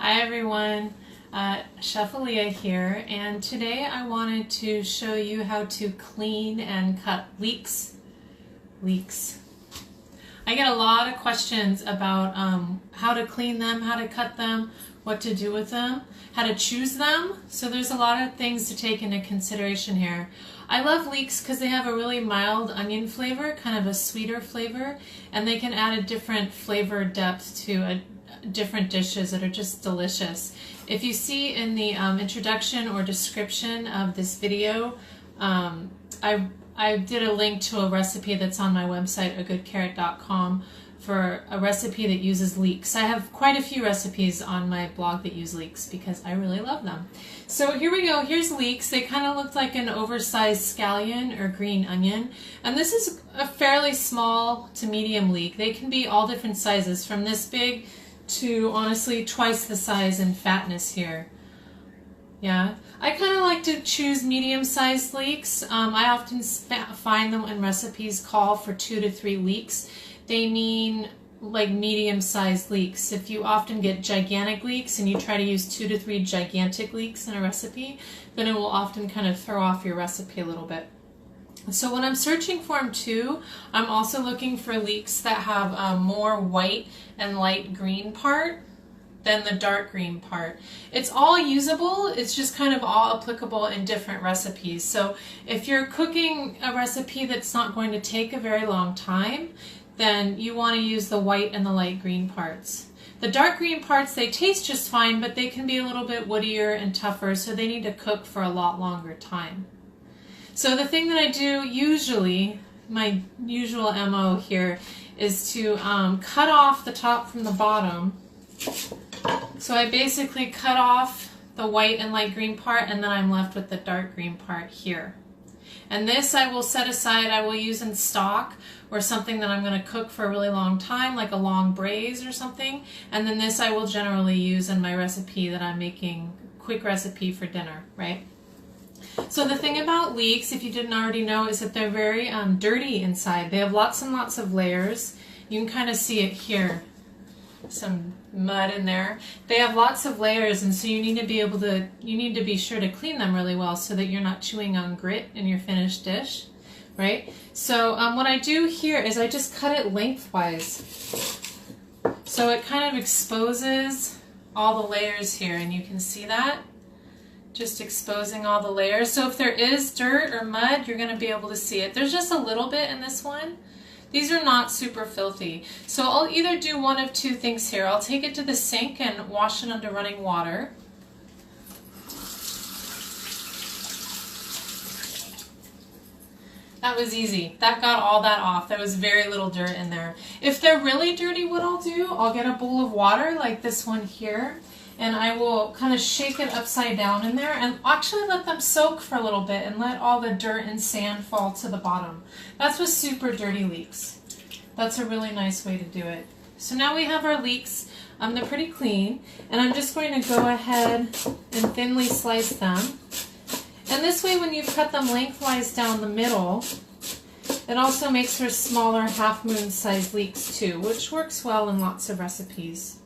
Hi everyone, Chef Aliye here, and today I wanted to show you how to clean and cut leeks. I get a lot of questions about how to clean them, how to cut them, what to do with them, how to choose them. So there's a lot of things to take into consideration here. I love leeks because they have a really mild onion flavor, kind of a sweeter flavor, and they can add a different flavor depth to different dishes that are just delicious. If you see in the introduction or description of this video, I did a link to a recipe that's on my website, agoodcarrot.com, for a recipe that uses leeks. I have quite a few recipes on my blog that use leeks because I really love them. So here we go. Here's leeks. They kind of look like an oversized scallion or green onion. And this is a fairly small to medium leek. They can be all different sizes, from this big to honestly twice the size in fatness here. Yeah, I kind of like to choose medium-sized leeks. I often find them when recipes call for 2 to 3 leeks. They mean like medium-sized leeks. If you often get gigantic leeks and you try to use 2 to 3 gigantic leeks in a recipe, then it will often kind of throw off your recipe a little bit. So when I'm searching for them too, I'm also looking for leeks that have more white and light green part than the dark green part. It's all usable, it's just kind of all applicable in different recipes. So if you're cooking a recipe that's not going to take a very long time, then you want to use the white and the light green parts. The dark green parts, they taste just fine, but they can be a little bit woodier and tougher, so they need to cook for a lot longer time. So the thing that I do usually, my usual MO here, is to cut off the top from the bottom. So I basically cut off the white and light green part, and then I'm left with the dark green part here. And this I will set aside, I will use in stock or something that I'm going to cook for a really long time, like a long braise or something. And then this I will generally use in my recipe that I'm making, quick recipe for dinner, right? So the thing about leeks, if you didn't already know, is that they're very dirty inside. They have lots and lots of layers. You can kind of see it here. Some mud in there. They have lots of layers, and so you need to be sure to clean them really well so that you're not chewing on grit in your finished dish, right? So what I do here is I just cut it lengthwise. So it kind of exposes all the layers here, and you can see that. Just exposing all the layers. So if there is dirt or mud, you're going to be able to see it. There's just a little bit in this one. These are not super filthy. So I'll either do one of two things here. I'll take it to the sink and wash it under running water. That was easy. That got all that off. There was very little dirt in there. If they're really dirty, what I'll do, I'll get a bowl of water like this one here, and I will kind of shake it upside down in there and actually let them soak for a little bit and let all the dirt and sand fall to the bottom. That's with super dirty leeks. That's a really nice way to do it. So now we have our leeks. They're pretty clean, and I'm just going to go ahead and thinly slice them. And this way, when you cut them lengthwise down the middle, it also makes for smaller half-moon sized leeks too, which works well in lots of recipes.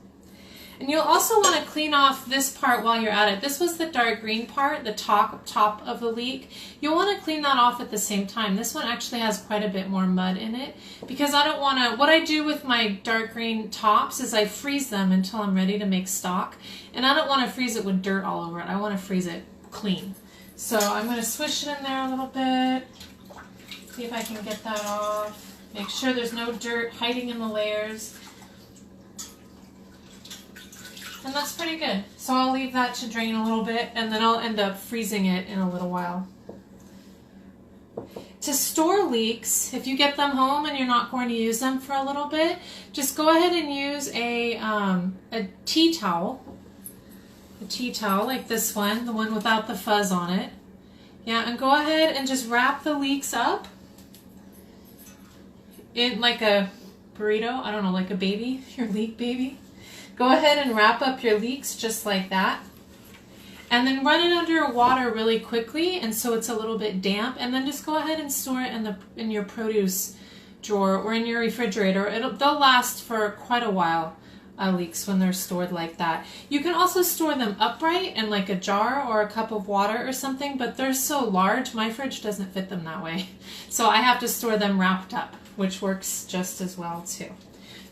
And you'll also want to clean off this part while you're at it. This was the dark green part, the top of the leek. You'll want to clean that off at the same time. This one actually has quite a bit more mud in it because I don't want to, what I do with my dark green tops is I freeze them until I'm ready to make stock. And I don't want to freeze it with dirt all over it. I want to freeze it clean. So I'm going to swish it in there a little bit. See if I can get that off. Make sure there's no dirt hiding in the layers. And that's pretty good. So I'll leave that to drain a little bit, and then I'll end up freezing it in a little while. To store leeks, if you get them home and you're not going to use them for a little bit, just go ahead and use a tea towel. A tea towel like this one, the one without the fuzz on it. Yeah, and go ahead and just wrap the leeks up in like a burrito, I don't know, like a baby, your leek baby. Go ahead and wrap up your leeks just like that. And then run it under water really quickly, and so it's a little bit damp, and then just go ahead and store it in your produce drawer or in your refrigerator. They'll last for quite a while. leeks when they're stored like that. You can also store them upright in like a jar or a cup of water or something, but they're so large, my fridge doesn't fit them that way. So I have to store them wrapped up, which works just as well too.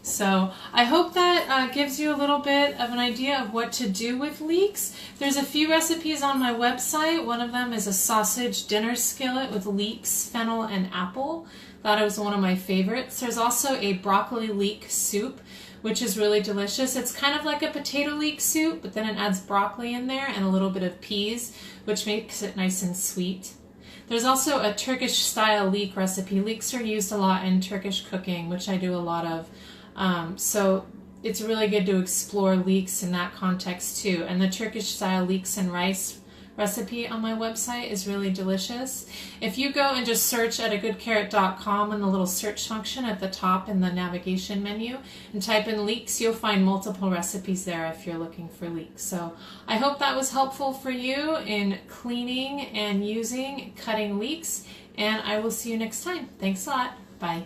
So I hope that gives you a little bit of an idea of what to do with leeks. There's a few recipes on my website. One of them is a sausage dinner skillet with leeks, fennel, and apple. That was one of my favorites. There's also a broccoli leek soup, which is really delicious. It's kind of like a potato leek soup, but then it adds broccoli in there and a little bit of peas, which makes it nice and sweet. There's also a Turkish style leek recipe. Leeks are used a lot in Turkish cooking, which I do a lot of. So it's really good to explore leeks in that context too. And the Turkish style leeks and rice recipe on my website is really delicious. If you go and just search at agoodcarrot.com in the little search function at the top in the navigation menu and type in leeks, you'll find multiple recipes there if you're looking for leeks. So I hope that was helpful for you in cleaning and cutting leeks, and I will see you next time. Thanks a lot. Bye.